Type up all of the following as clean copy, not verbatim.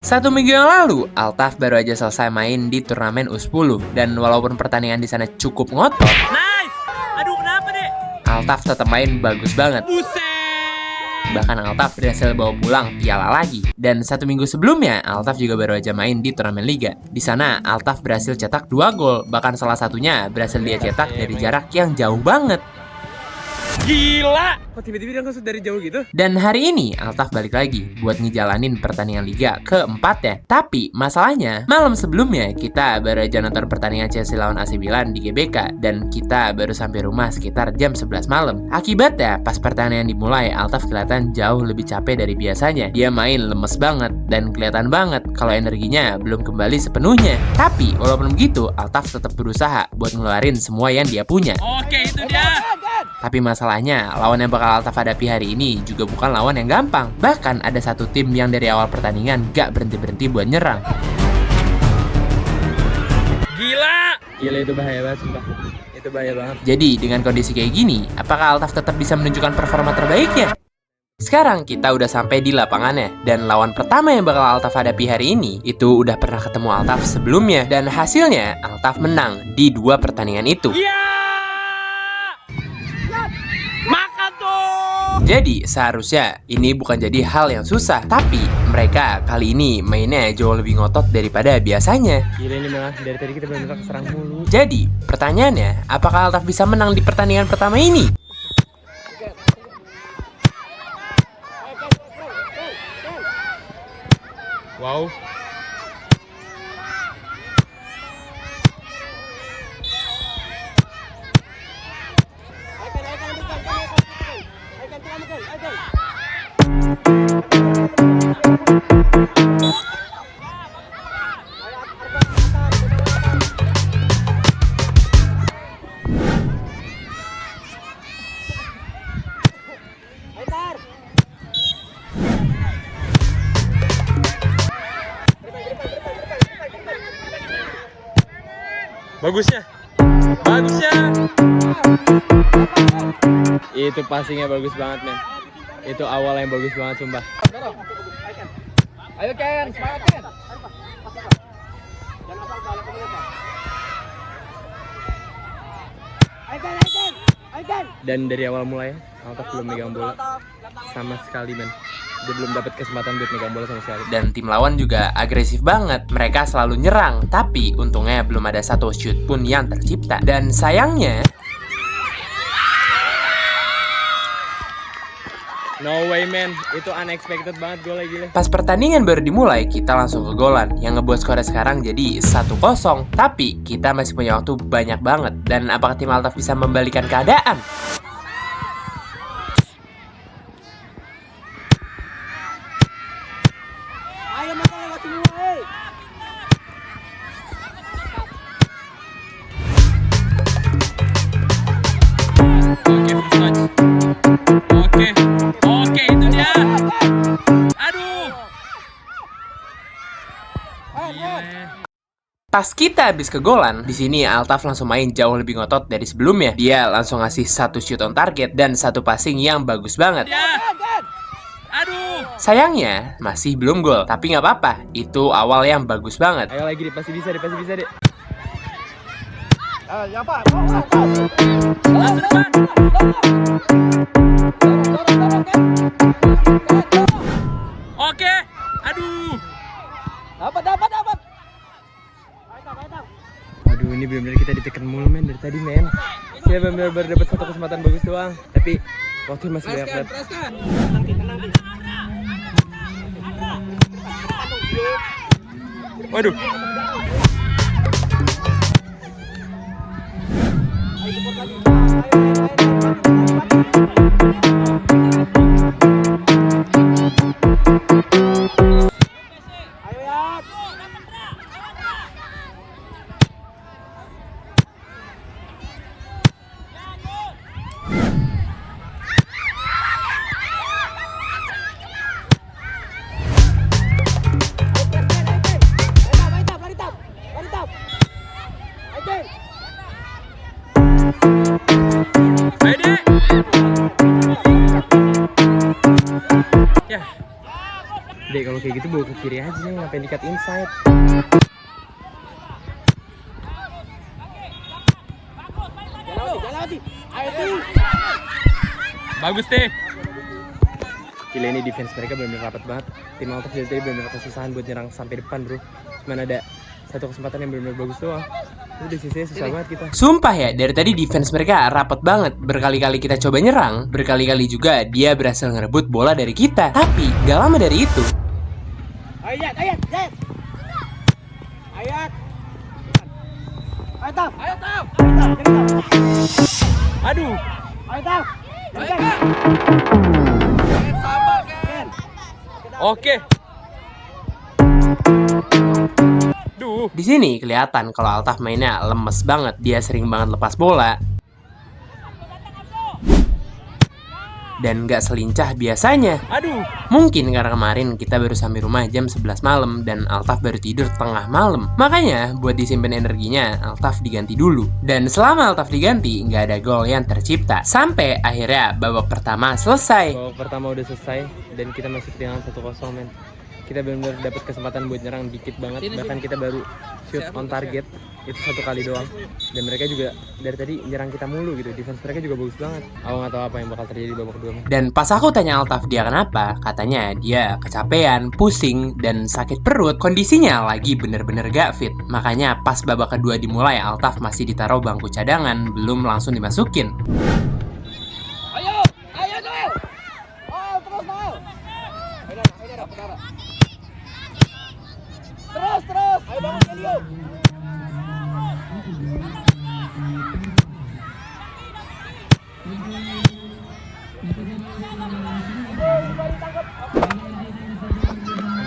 1 minggu yang lalu, Altaf baru aja selesai main di turnamen U10. Dan walaupun pertandingan di sana cukup ngotot, Nice! Aduh, kenapa nih? Altaf tetap main bagus banget. Buset! Bahkan Altaf berhasil bawa pulang piala lagi. Dan 1 minggu sebelumnya, Altaf juga baru aja main di turnamen Liga. Di sana, Altaf berhasil cetak 2 gol. Bahkan salah satunya berhasil dia cetak dari jarak yang jauh banget. Gila! Kok tiba-tiba dia langsung dari jauh gitu? Dan hari ini Altaf balik lagi buat ngejalanin pertandingan Liga keempat ya. Tapi masalahnya malam sebelumnya kita baru aja nonton pertandingan Chelsea lawan AC Milan di GBK. Dan kita baru sampai rumah sekitar jam 11 malam. Akibatnya pas pertandingan dimulai, Altaf kelihatan jauh lebih capek dari biasanya. Dia main lemes banget dan kelihatan banget kalau energinya belum kembali sepenuhnya. Tapi walaupun begitu, Altaf tetap berusaha buat ngeluarin semua yang dia punya. Oke, itu dia! Tapi masalahnya, lawan yang bakal Altaf hadapi hari ini juga bukan lawan yang gampang. Bahkan ada satu tim yang dari awal pertandingan gak berhenti-berhenti buat nyerang. Gila! Gila, itu bahaya banget sumpah. Itu bahaya banget. Jadi dengan kondisi kayak gini, apakah Altaf tetap bisa menunjukkan performa terbaiknya? Sekarang kita udah sampai di lapangannya. Dan lawan pertama yang bakal Altaf hadapi hari ini, itu udah pernah ketemu Altaf sebelumnya. Dan hasilnya, Altaf menang di 2 pertandingan itu. Iya! Makan tuh! Jadi seharusnya ini bukan jadi hal yang susah. Tapi mereka kali ini mainnya jauh lebih ngotot daripada biasanya. Gila, ini malah dari tadi kita benar-benar keserang mulu. Jadi pertanyaannya, apakah Altaf bisa menang di pertandingan pertama ini? Wow. Bagusnya! Bagusnya! Itu passingnya bagus banget, men. Itu awal yang bagus banget sumpah. Ayo Ken, semangat Ken. Dan dari awal mulai Altaf belum megang bola sama sekali, men. Dia belum dapat kesempatan buat megang bola sama sekali. Dan tim lawan juga agresif banget. Mereka selalu nyerang, tapi untungnya belum ada satu shoot pun yang tercipta. Dan sayangnya, No way, man. Itu unexpected banget golnya, gila. pas pertandingan baru dimulai, kita langsung ke golan yang ngebuat skornya sekarang jadi 1-0. Tapi kita masih punya waktu banyak banget. Dan apakah tim Altaf bisa membalikan keadaan? Ayo makan lewat semua, Oke, first touch. Oke, oke, itu dia! Aduh! Gila. Pas kita habis ke golan, di sini Altaf langsung main jauh lebih ngotot dari sebelumnya. Dia langsung ngasih 1 shoot on target dan 1 passing yang bagus banget. Ya! Aduh! Sayangnya masih belum gol, tapi nggak apa-apa. Itu awal yang bagus banget. Ayo lagi, pasti bisa, pasti bisa, deh. Ya Pak. Langsung depan! Oke! Aduh! Dapat. Aduh, ini benar-benar kita ditekan mulu, men, dari tadi, men. Kita benar-benar baru dapat 1 kesempatan bagus doang. Tapi waktu masih banyak banget. Waduh! Kalau kayak gitu bawa ke kiri aja nih, ngapain di cut inside. Jalan, ayo tuh. Bagus deh. Gila, ini defense mereka benar-benar rapat banget. Tim Altaf dari tadi benar-benar kesusahan buat nyerang sampai depan, bro. Cuman ada satu kesempatan yang benar-benar bagus doang. Udah sisanya susah banget kita. Sumpah ya, dari tadi defense mereka rapat banget. Berkali-kali kita coba nyerang, berkali-kali juga dia berhasil ngerebut bola dari kita. Tapi gak lama dari itu, Ayat. Ayat. Ayo Taf. Ayo, Tam. Aduh. Aduh. Ayo Taf. Ayo, Ken. Ken, sabar, Ken. Oke. Duh. di sini kelihatan kalau Altaf mainnya lemes banget. Dia sering banget lepas bola dan gak selincah biasanya. Aduh. Mungkin karena kemarin kita baru sampai rumah jam 11 malam dan Altaf baru tidur tengah malam. Makanya buat disimpan energinya, Altaf diganti dulu. Dan selama Altaf diganti, nggak ada gol yang tercipta. Sampai akhirnya babak pertama selesai. Babak pertama udah selesai dan kita masih ketinggalan 1-0, men. Kita benar-benar dapat kesempatan buat nyerang dikit banget. Bahkan kita baru shoot on target itu 1 kali doang. Dan mereka juga dari tadi nyerang kita mulu gitu. Defense mereka juga bagus banget. Aku nggak tahu apa yang bakal terjadi di babak kedua. Dan pas aku tanya Altaf dia kenapa, katanya dia kecapean, pusing, dan sakit perut. Kondisinya lagi bener-bener gak fit. Makanya pas babak kedua dimulai, Altaf masih ditaruh bangku cadangan, belum langsung dimasukin. Ayo Noel. Oh, terus Noel. Ayo Dara. Terus. Ayo bangun Elio.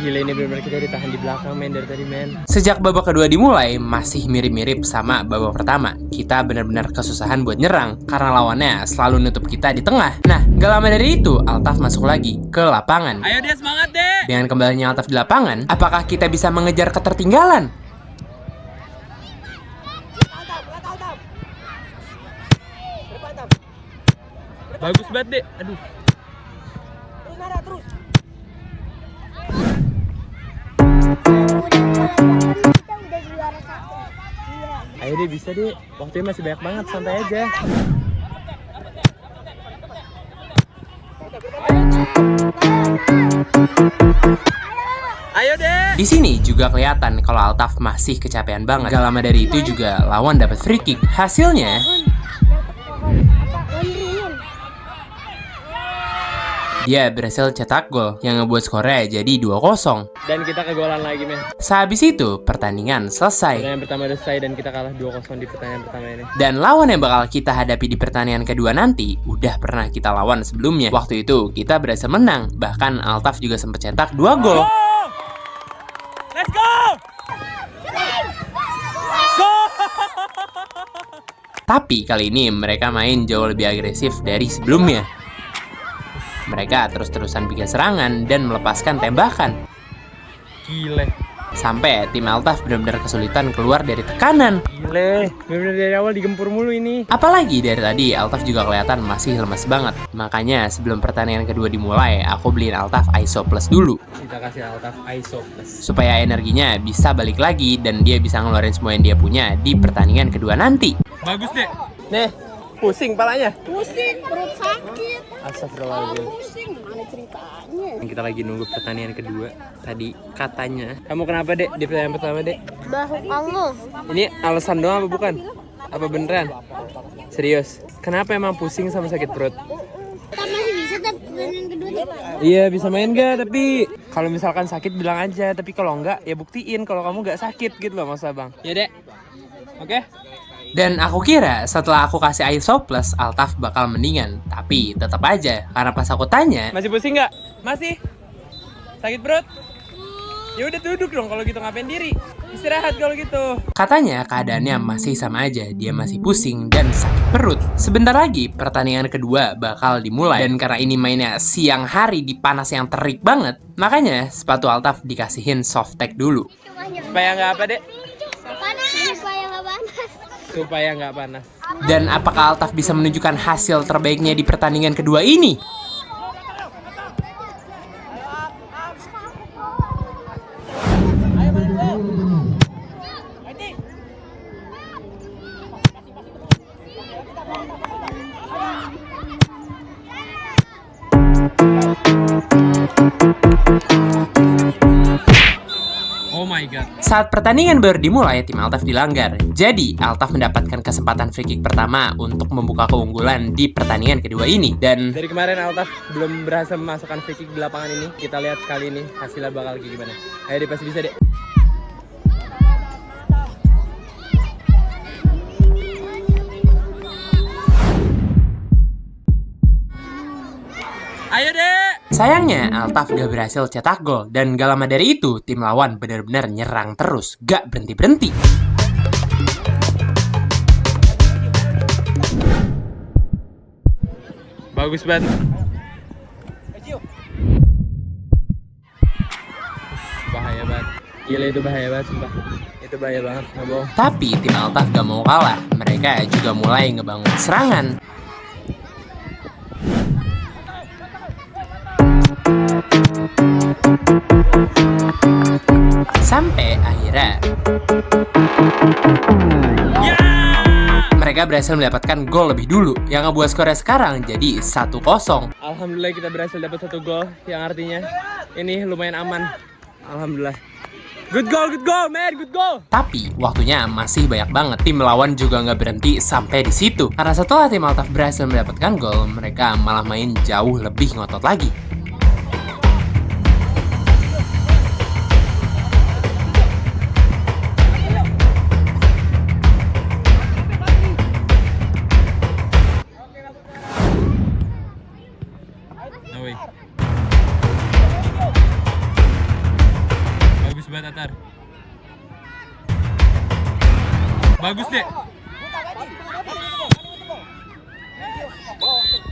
Gila, ini benar-benar kita ditahan di belakang, men, dari tadi, men. Sejak babak kedua dimulai, masih mirip-mirip sama babak pertama. Kita benar-benar kesusahan buat nyerang, karena lawannya selalu nutup kita di tengah. Nah, gak lama dari itu, Altaf masuk lagi ke lapangan. Ayo dia semangat deh. Dengan kembalinya Altaf di lapangan, apakah kita bisa mengejar ketertinggalan? Bagus banget deh. Aduh. Terus Nara, terus. Ayo deh, bisa deh. Waktunya masih banyak banget, santai aja. Ayo deh. Di sini juga kelihatan kalau Altaf masih kecapean banget. Gak lama dari itu juga lawan dapat free kick. Hasilnya dia berhasil cetak gol yang ngebuat skornya jadi 2-0. Dan kita kegolan lagi, men. Sehabis itu pertandingan selesai. Pertandingan pertama udah selesai dan kita kalah 2-0 di pertandingan pertama ini. Dan lawan yang bakal kita hadapi di pertandingan kedua nanti udah pernah kita lawan sebelumnya. Waktu itu kita berhasil menang. Bahkan Altaf juga sempat cetak 2 gol. Let's go. Go. Tapi kali ini mereka main jauh lebih agresif dari sebelumnya. Mereka terus-terusan bikin serangan dan melepaskan tembakan. Gile. Sampai tim Altaf benar-benar kesulitan keluar dari tekanan. Gile, bener-bener dari awal digempur mulu ini. Apalagi dari tadi Altaf juga kelihatan masih lemas banget. Makanya sebelum pertandingan kedua dimulai, aku beliin Altaf ISO Plus dulu. Kita kasih Altaf ISO Plus. Supaya energinya bisa balik lagi dan dia bisa ngeluarin semua yang dia punya di pertandingan kedua nanti. Bagus deh. Nih, pusing palanya. Pusing, perut sakit. Astagfirullahaladzim. Pusing, gimana ceritanya? Kita lagi nunggu pertandingan kedua. Tadi katanya. Kamu kenapa, Dek? Di pertandingan pertama, Dek? Bahu kamu. Ini alasan doang apa bukan? Apa beneran? Serius? Kenapa emang pusing sama sakit perut? Kita masih bisa tapi pertandingan kedua nih. Iya, bisa main gak? Tapi kalau misalkan sakit bilang aja. Tapi kalau enggak, ya buktiin kalau kamu gak sakit gitu loh, Mas Abang. Ya, Dek? Oke? Dan aku kira setelah aku kasih ISO Plus, Altaf bakal mendingan. Tapi tetap aja, karena pas aku tanya, Masih pusing nggak? Masih? Sakit perut? Ya udah duduk dong kalau gitu, ngapain diri? Istirahat kalau gitu. katanya keadaannya masih sama aja. Dia masih pusing dan sakit perut. Sebentar lagi pertandingan kedua bakal dimulai. Dan karena ini mainnya siang hari di panas yang terik banget, makanya sepatu Altaf dikasihin soft tech dulu. Supaya nggak apa, Dek? Panas supaya nggak panas. Supaya nggak panas. Dan apakah Altaf bisa menunjukkan hasil terbaiknya di pertandingan kedua ini? Oh my god. Saat pertandingan baru dimulai, tim Altaf dilanggar. Jadi, Altaf mendapatkan kesempatan free kick pertama untuk membuka keunggulan di pertandingan kedua ini. Dan Dari kemarin Altaf belum berhasil memasukkan free kick di lapangan ini. Kita lihat kali ini hasilnya bakal kayak gimana. Ayo deh, pasti bisa deh. Ayo deh. sayangnya Altaf gak berhasil cetak gol. Dan gak lama dari itu, tim lawan benar-benar nyerang terus, gak berhenti-berhenti. Bagus banget. Bahaya banget. Gila, itu bahaya banget sumpah. Itu bahaya banget, nggak bohong. Tapi tim Altaf gak mau kalah. Mereka juga mulai ngebangun serangan. Sampai akhirnya mereka berhasil mendapatkan gol lebih dulu, yang ngebuat skornya sekarang jadi 1-0. Alhamdulillah kita berhasil dapat 1 gol, yang artinya ini lumayan aman. Alhamdulillah. Good goal, man, good goal. Tapi waktunya masih banyak banget. Tim lawan juga nggak berhenti sampai di situ. Karena setelah tim Altaf berhasil mendapatkan gol, mereka malah main jauh lebih ngotot lagi. No way. Bagus banget Atar. Bagus deh.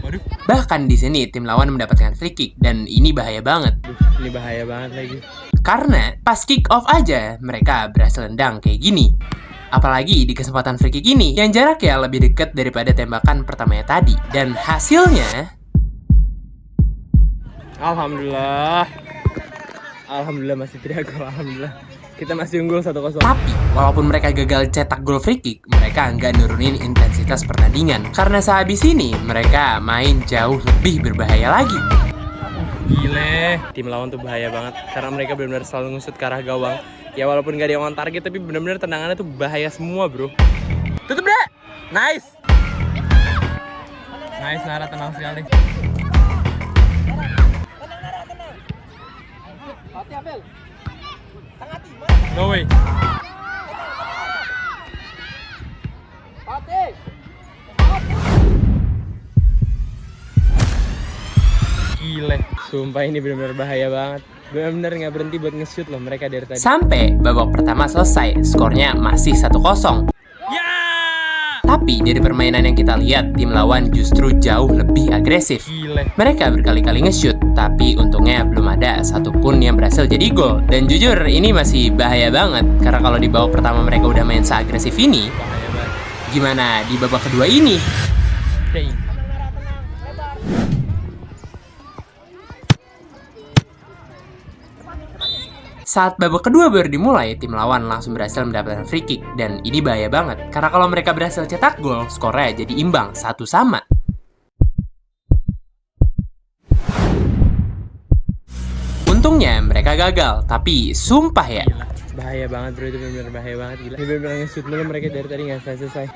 Waduh. Bahkan di sini tim lawan mendapatkan free kick dan ini bahaya banget. Ini bahaya banget lagi. Karena pas kick off aja mereka berhasil nendang kayak gini. Apalagi di kesempatan free kick ini yang jaraknya lebih dekat daripada tembakan pertamanya tadi. Dan hasilnya Alhamdulillah. Alhamdulillah masih 3 gol, alhamdulillah. Kita masih unggul 1-0. tapi walaupun mereka gagal cetak gol free kick, mereka nggak nurunin intensitas pertandingan. Karena sehabis ini mereka main jauh lebih berbahaya lagi. Gile. Tim lawan tuh bahaya banget karena mereka benar-benar selalu ngusut ke arah gawang. Ya walaupun gak ada yang on target tapi benar-benar tendangannya tuh bahaya semua, bro. Tutup deh. Nice. Nice Nara, tenang sekali. No way. Gile. Sumpah ini benar-benar bahaya banget. Benar-benar nggak berhenti buat nge-shoot loh mereka dari tadi. Sampai babak pertama selesai, skornya masih 1-0. Ya. Tapi dari permainan yang kita lihat, tim lawan justru jauh lebih agresif. Gile. Mereka berkali-kali nge-shoot, tapi untungnya belum ada satupun yang berhasil jadi gol. Dan jujur, ini masih bahaya banget. Karena kalau di babak pertama mereka udah main seagresif ini, Bahaya banget. gimana di babak kedua ini? Dang. Saat babak kedua baru dimulai, tim lawan langsung berhasil mendapatkan free kick. Dan ini bahaya banget, karena kalau mereka berhasil cetak gol, skornya jadi imbang 1-1. Untungnya mereka gagal, tapi sumpah ya, Bahaya banget, bro, itu benar-benar bahaya banget, gila. Ini benar-benar nge-shoot mulu mereka dari tadi nggak selesai.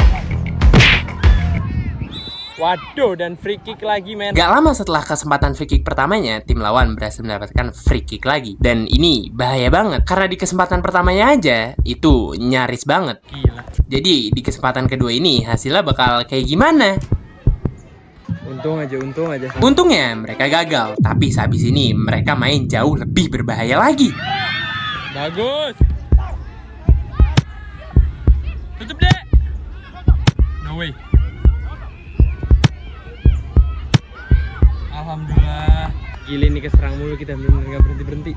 Waduh, dan free kick lagi, men. gak lama setelah kesempatan free kick pertamanya, tim lawan berhasil mendapatkan free kick lagi. Dan ini bahaya banget, karena di kesempatan pertamanya aja, itu nyaris banget. Gila. Jadi di kesempatan kedua ini, hasilnya bakal kayak gimana? Untung aja. Untungnya mereka gagal, tapi sehabis ini mereka main jauh lebih berbahaya lagi. Bagus. Tutup deh. No way. Alhamdulillah. Gila, ini keserang mulu kita, benar-benar nggak berhenti-berhenti.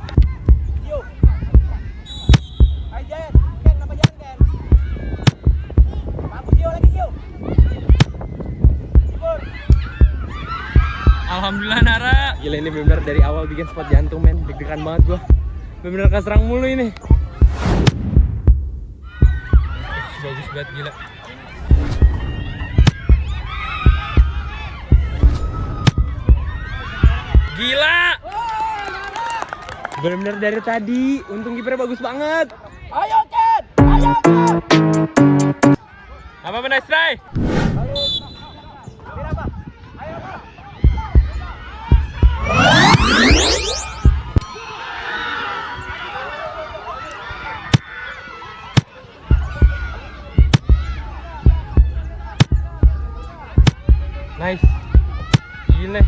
Alhamdulillah Nara. Gila, ini benar-benar dari awal bikin spot jantung, men. Deg-degan banget gua. Benar-benar keserang mulu ini. Bagus banget gila. Gila. Bener-bener dari tadi, untung kipernya bagus banget. Ayo Ken, ayo Ken. Apa nice try? Nice. Gile.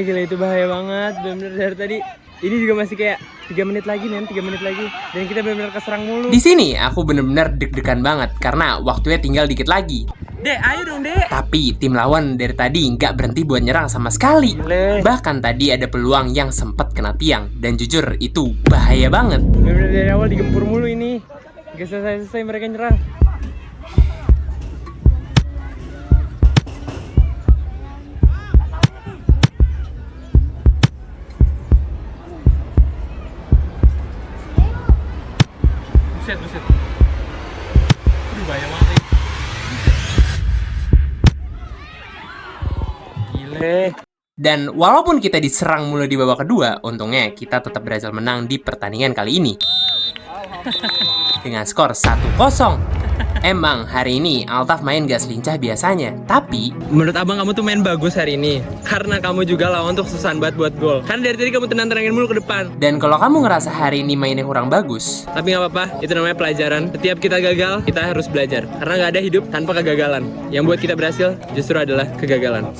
Gile itu bahaya banget. Bener-bener dari tadi. Ini juga masih kayak 3 menit lagi men, 3 menit lagi. Dan kita bener-bener keserang mulu. Di sini aku bener-bener deg-degan banget karena waktunya tinggal dikit lagi. Dek, ayo dong, Dek. Tapi tim lawan dari tadi nggak berhenti buat nyerang sama sekali. Gile. Bahkan tadi ada peluang yang sempat kena tiang. Dan jujur itu bahaya banget. Bener-bener dari awal digempur mulu ini. Gak selesai-selesai mereka nyerang. Buset. Aduh, bahaya banget ini. Gile. Dan walaupun kita diserang mulu di babak kedua, untungnya kita tetap berhasil menang di pertandingan kali ini. Dengan skor 1-0. Emang hari ini Altaf main gak selincah biasanya, tapi Menurut abang kamu tuh main bagus hari ini. Karena kamu juga lawan tuh susah banget buat gol. Kan dari tadi kamu tenang-tenangin mulu ke depan. dan kalau kamu ngerasa hari ini mainnya kurang bagus, Tapi nggak apa-apa, itu namanya pelajaran. Setiap kita gagal, kita harus belajar. Karena nggak ada hidup tanpa kegagalan. Yang buat kita berhasil justru adalah kegagalan.